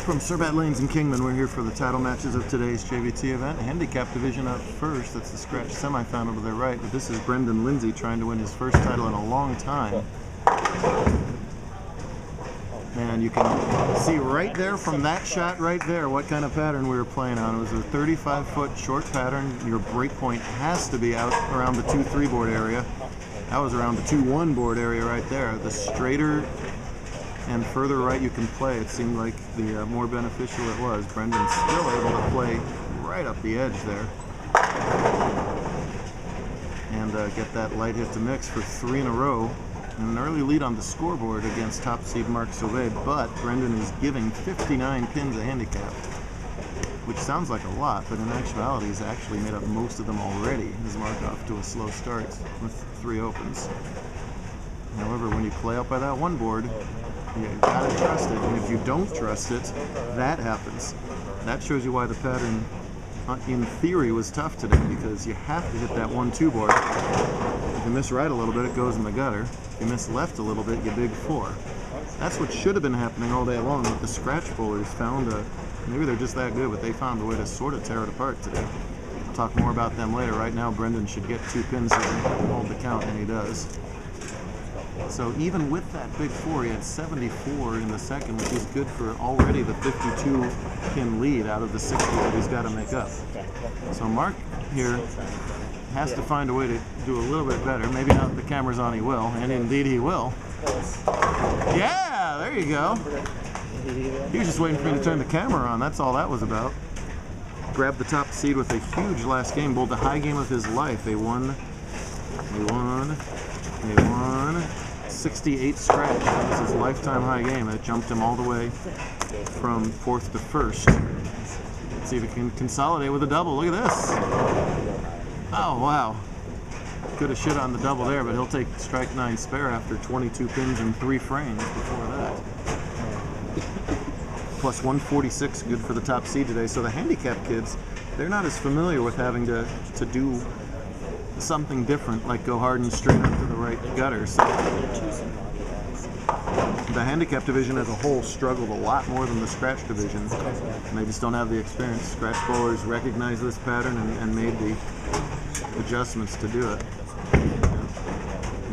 From Cerbat Lanes in Kingman, we're here for the title matches of today's JBT event. Handicap division up first. That's the scratch semifinal to their right. But this is Brendan Lindsay trying to win his first title in a long time. And you can see right there from that shot right there what kind of pattern we were playing on. It was a 35-foot short pattern. Your break point has to be out around the 2-3 board area. That was around the 2-1 board area right there. The straighter and further right you can play, it seemed like the more beneficial it was. Brendan's still able to play right up the edge there and get that light hit to mix for 3 in a row. And an early lead on the scoreboard against top seed Mark Cerbat, but Brendan is giving 59 pins a handicap, which sounds like a lot, but in actuality he's actually made up most of them already. His mark off to a slow start with 3 opens. However, when you play out by that one board, you gotta trust it, and if you don't trust it, that happens. That shows you why the pattern, in theory, was tough today, because you have to hit that 1-2 board. If you miss right a little bit, it goes in the gutter. If you miss left a little bit, you big 4. That's what should have been happening all day long, but the scratch bowlers found maybe they're just that good, but they found a way to sort of tear it apart today. We'll talk more about them later. Right now, Brendan should get 2 pins here, hold the count, and he does. So even with that big 4, he had 74 in the second, which is good for already the 52 pin lead out of the 60 that he's got to make up. So Mark here has to find a way to do a little bit better. Maybe now that the camera's on, he will, and indeed he will. Yeah, there you go. He was just waiting for me to turn the camera on. That's all that was about. Grabbed the top seed with a huge last game, bowled the high game of his life. They won 68 scratch. That was his lifetime high game. It jumped him all the way from 4th to 1st. Let's see if he can consolidate with a double. Look at this. Oh, wow. Could have shit on the double there, but he'll take strike 9 spare after 22 pins and 3 frames before that. Plus 146, good for the top seed today. So the handicap kids, they're not as familiar with having to do something different, like go hard and straight up to the right gutter. So the handicap division as a whole struggled a lot more than the scratch division. And they just don't have the experience. Scratch bowlers recognize this pattern and made the adjustments to do it.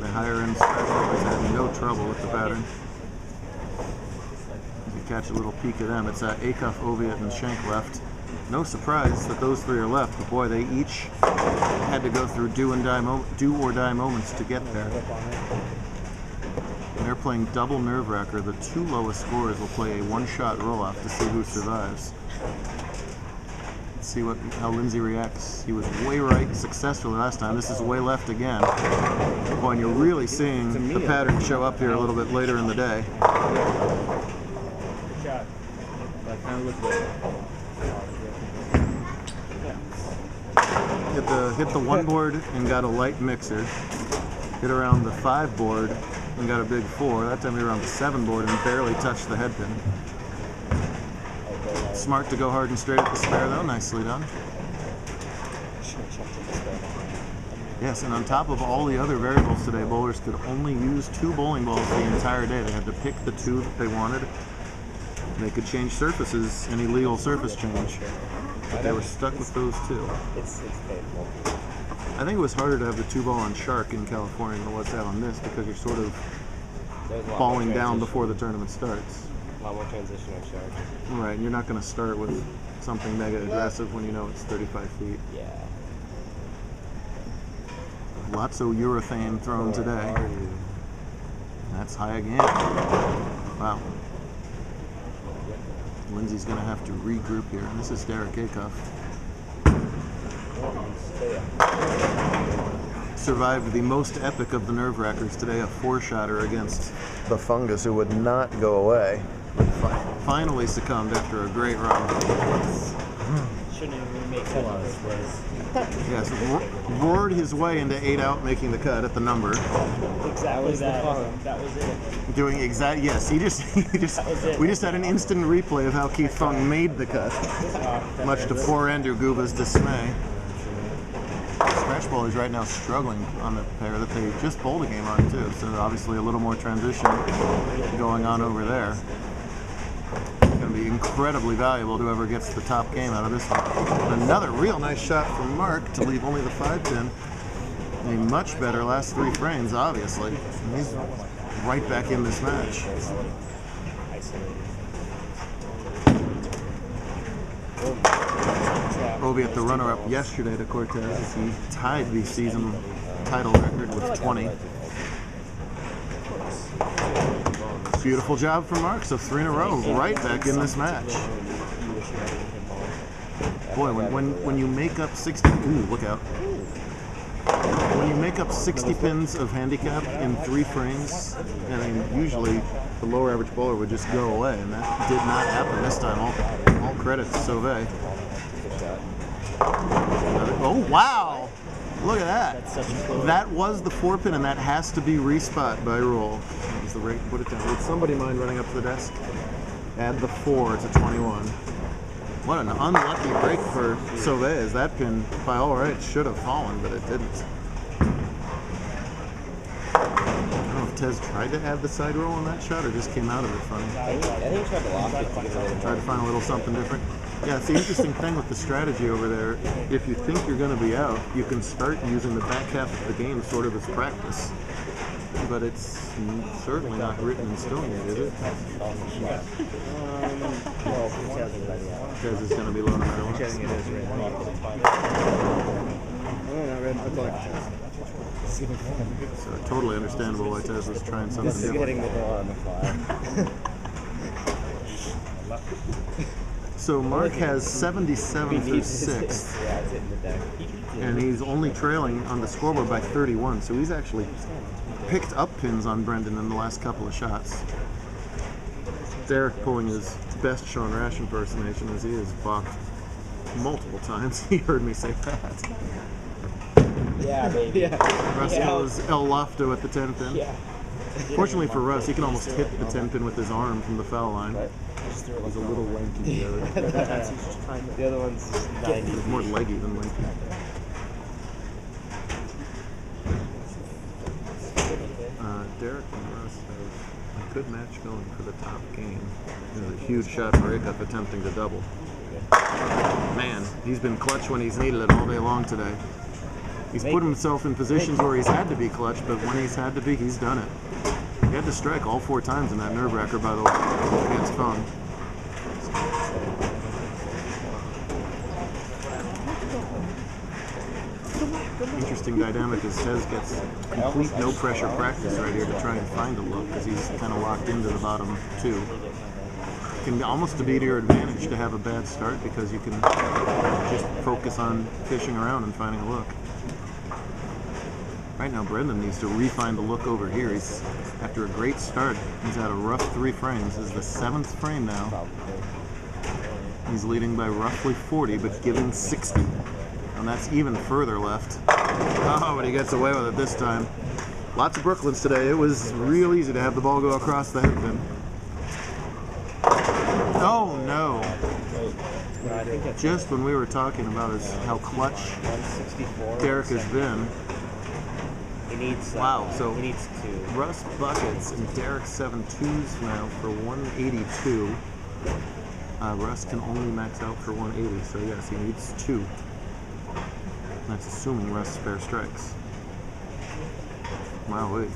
The higher end scratch bowlers had no trouble with the pattern. You catch a little peek of them. It's Acuff, Oviatt, and Schenk left. No surprise that those 3 are left, but boy, they each had to go through do or die moments to get there. And they're playing double nerve-wracker. The 2 lowest scorers will play a 1-shot roll-off to see who survives. Let's see how Lindsay reacts. He was way right successfully last time. This is way left again. Boy, and you're really seeing the pattern show up here a little bit later in the day. Hit the 1 board and got a light mixer. Hit around the 5 board and got a big 4. That time he around the 7 board and barely touched the head pin. Smart to go hard and straight at the spare though. Nicely done. Yes, and on top of all the other variables today, bowlers could only use 2 bowling balls the entire day. They had to pick the 2 that they wanted. They could change surfaces, any legal surface change, but they were stuck with those 2. I think it was harder to have the 2-ball on Shark in California than it was to have on this, because you're sort of falling down before the tournament starts. A lot more transition on Shark. Right, and you're not going to start with something mega aggressive when you know it's 35 feet. Yeah. Lots of urethane thrown today. That's high again. Wow. Lindsay's going to have to regroup here. This is Derek Acuff. Survived the most epic of the nerve-wrackers today, a 4-shotter against the fungus who would not go away. Finally succumbed after a great run. Shouldn't even make sense. Yes, roared his way into 8 out, making the cut at the number. Exactly that was it. Doing exact, yes, we just had an instant replay of how Keith Fung made the cut, much to poor Andrew Guba's dismay. Scratch bowlers right now struggling on the pair that they just bowled a game on too, so obviously a little more transition going on over there. Gonna to be incredibly valuable to whoever gets the top game out of this one. And another real nice shot from Mark to leave only the 5-pin. A much better last 3 frames, obviously. And he's right back in this match. Oviatt, the runner-up yesterday to Cortez, as he tied the season title record with 20. Beautiful job from Mark, so 3 in a row, right back in this match. Boy, when you make up 60, ooh, look out. When you make up 60 pins of handicap in 3 frames, I mean, usually the lower average bowler would just go away, and that did not happen this time. All credit to Sauvé. Oh, wow! Look at that. That was the 4-pin, and that has to be respot by rule. That was the rate. Put it down. Would somebody mind running up to the desk? Add the 4 to 21. What an unlucky break for Sauvé, as that pin, by all rights, should have fallen, but it didn't. I don't know if Tez tried to add the side roll on that shot or just came out of it funny. I think he tried to lock it. Tried to find a little something different. Yeah, it's the interesting thing with the strategy over there. If you think you're going to be out, you can start using the back half of the game sort of as practice. But it's certainly not written in stone yet, is it? Tez is going to be low no matter what. It is So totally understandable why Tez was trying something This is different. getting the ball on the fly. So Mark has 77 through 6th, Yeah, it's hitting the deck. and he's only trailing on the scoreboard by 31, so he's actually picked up pins on Brendan in the last couple of shots. Derek pulling his best Sean Rash impersonation, as he has balked multiple times. He heard me say that. Yeah, baby. Yeah. Russ goes El Lofto at the 10-pin. Yeah. Fortunately for Russ, he can almost hit the 10-pin with his arm from the foul line. He's a little lanky there. The other one's 90. He's more leggy than lanky. Derek and Russ have a good match going for the top game. There's a huge shot breakup attempting to double. Man, he's been clutch when he's needed it all day long today. He's put himself in positions where he's had to be clutch, but when he's had to be, he's done it. He had to strike all 4 times in that nerve-wracker, by the way, against Fung. Interesting dynamic as Tez gets complete no-pressure practice right here to try and find a look, because he's kind of locked into the bottom 2. It can almost be to your advantage to have a bad start, because you can just focus on fishing around and finding a look. Right now, Brendan needs to refine the look over here. He's, after a great start, he's had a rough 3 frames. This is the 7th frame now. He's leading by roughly 40, but giving 60. And that's even further left. Oh, but he gets away with it this time. Lots of Brooklyns today. It was real easy to have the ball go across the head pin. Oh, no. Just when we were talking about how clutch Derek has been. He needs, wow, so he needs 2. Russ buckets and Derek 7-2s now for 182. Russ can only max out for 180, so yes, he needs 2. That's assuming Russ spare strikes. Wow, wait.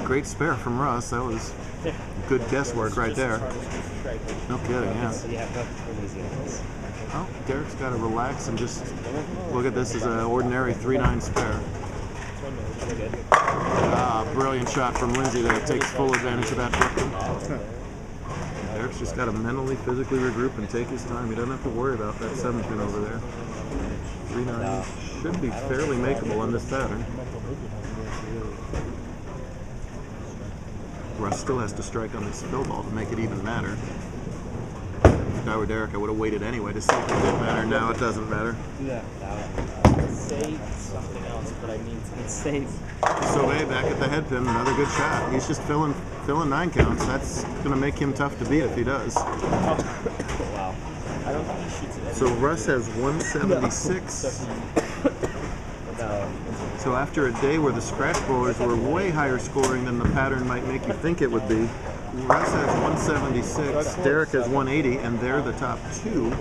Great spare from Russ. That was good guesswork right there. No kidding, yeah. Oh, Derek's got to relax and just look at this as an ordinary 3-9 spare. Brilliant shot from Lindsay there. Takes full advantage of that Brooklyn. Derek's just got to mentally, physically regroup and take his time. He doesn't have to worry about that 7-pin over there. 3-9 should be fairly makeable on this pattern. Russ still has to strike on this fill ball to make it even matter. If I were Derek, I would have waited anyway to see if it did matter. Now it doesn't matter. Yeah. Say something else, but I mean it's safe. Sauvé back at the head pin, another good shot. He's just filling 9 counts. That's going to make him tough to beat if he does. Wow. I don't think he shoots it. So Russ has 176. So after a day where the scratch bowlers were way higher scoring than the pattern might make you think it would be, Russ has 176, Derek has 180, and they're the top two.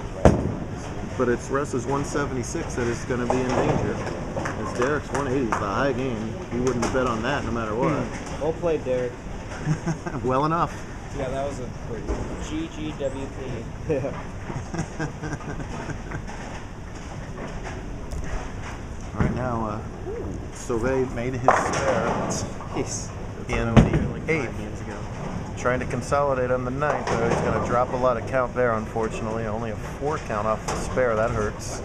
But it's Russ's 176 that is going to be in danger. As Derek's 180 is the high game. You wouldn't bet on that no matter what. Well played, Derek. Well enough. Yeah, that was a pretty GGWP. Yeah. Right now, Sauvé made his spare Jeez. in the 8th. Trying to consolidate on the 9th. He's going to drop a lot of count there, unfortunately. Only a 4 count off the spare. That hurts.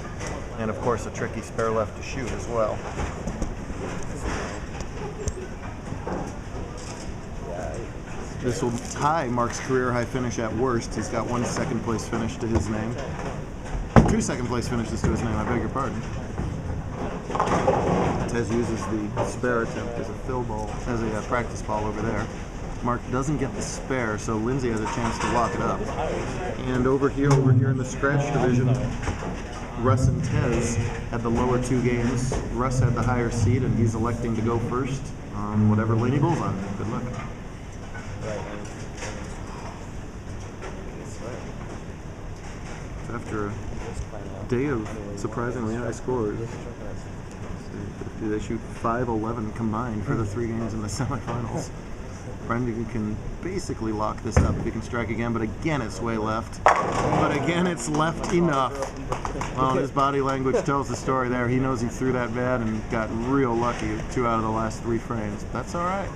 And, of course, a tricky spare left to shoot as well. This will tie Mark's career high finish at worst. He's got 1 second place finish to his name. 2 second place finishes to his name, I beg your pardon. Tez uses the spare attempt as a fill ball, as a practice ball over there. Mark doesn't get the spare, so Lindsay has a chance to lock it up. And over here in the scratch division, Russ and Tez had the lower 2 games. Russ had the higher seed, and he's electing to go first on whatever lane he bowls on. Good luck. After a day of surprisingly high scores, they shoot 5-11 combined for the 3 games in the semifinals. Brendan can basically lock this up if he can strike again, but again it's way left. But again it's left enough. Well, his body language tells the story there. He knows he threw that bad and got real lucky 2 out of the last 3 frames. That's all right.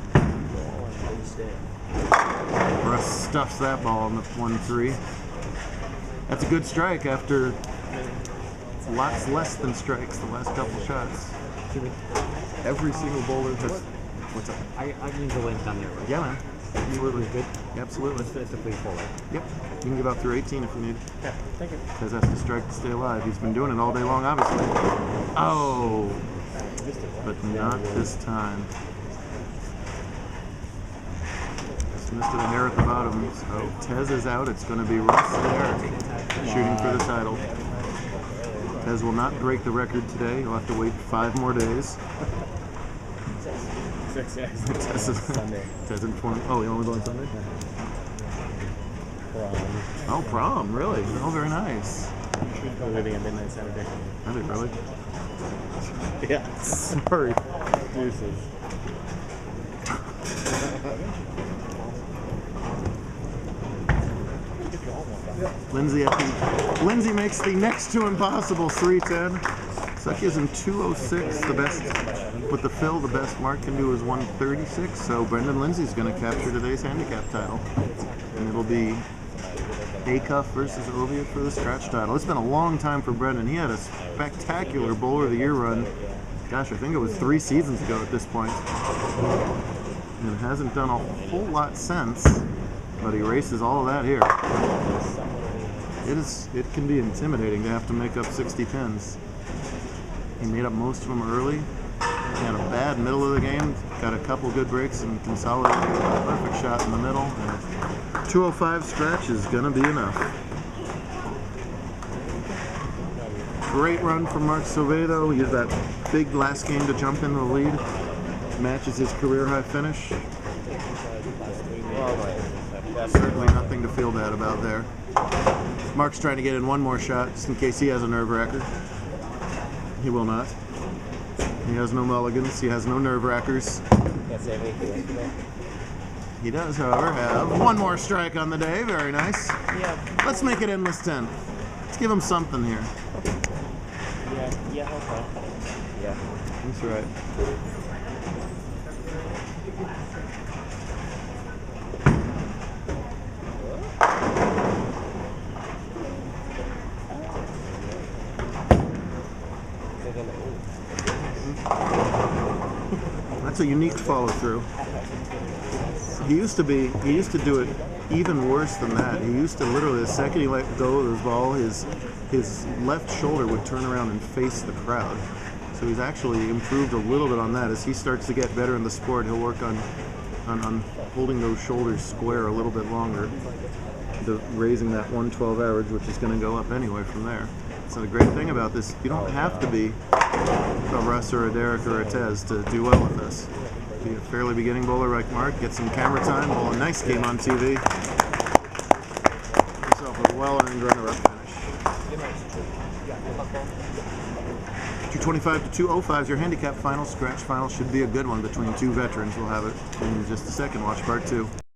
Russ stuffs that ball on the 1-3. That's a good strike after lots less than strikes the last couple shots. Every single bowler has... What's up? I need the length down there, right? Yeah, man. Absolutely. Good? Absolutely. It's a free fall, right? Yep. You can give out through 18 if you need. Yeah, thank you. Tez has to strike to stay alive. He's been doing it all day long, obviously. Oh! But not this time. Just missed it a hair at the bottom. So Tez is out. It's going to be Russ there shooting for the title. Tez will not break the record today. He'll have to wait 5 more days. 6, yeah. Sunday. Tez informed. Oh, you only going Sunday? Prom. Oh, prom, really? Oh, very nice. We're leaving at midnight Saturday. Are they really? Yeah. Sorry. Deuces. Lindsay makes the next to impossible 310. Sucky's in 206. The best with the fill, the best Mark can do is 136. So Brendan Lindsay's going to capture today's handicap title, and it'll be Acuff versus Oviatt for the scratch title. It's been a long time for Brendan. He had a spectacular Bowler of the Year run. Gosh, I think it was 3 seasons ago at this point, and hasn't done a whole lot since. But he races all of that here. It can be intimidating to have to make up 60 pins. He made up most of them early. He had a bad middle of the game. Got a couple good breaks and consolidated a perfect shot in the middle. And a 205 scratch is going to be enough. Great run from Mark Sauvé, though. He used that big last game to jump into the lead. Matches his career high finish. Certainly nothing to feel bad about there. Mark's trying to get in one more shot just in case he has a nerve-wracker. He will not. He has no mulligans. He has no nerve-wrackers. He does, however, have one more strike on the day. Very nice. Yeah. Let's make it endless 10. Let's give him something here. Yeah, okay. Yeah. That's right. That's a unique follow-through. He used to do it even worse than that. He used to literally, the second he let go of his ball, his left shoulder would turn around and face the crowd. So he's actually improved a little bit on that. As he starts to get better in the sport, he'll work on holding those shoulders square a little bit longer, raising that 112 average, which is going to go up anyway from there. So the great thing about this, you don't have to be a Russ or a Derek or a Tez to do well with this. Be a fairly beginning bowler like Mark. Get some camera time. Bowl a nice game on TV. Yourself a well-earned runner-up finish. 225 to 205 is your handicap final. Scratch final should be a good one between two veterans. We'll have it in just a second. Watch part 2.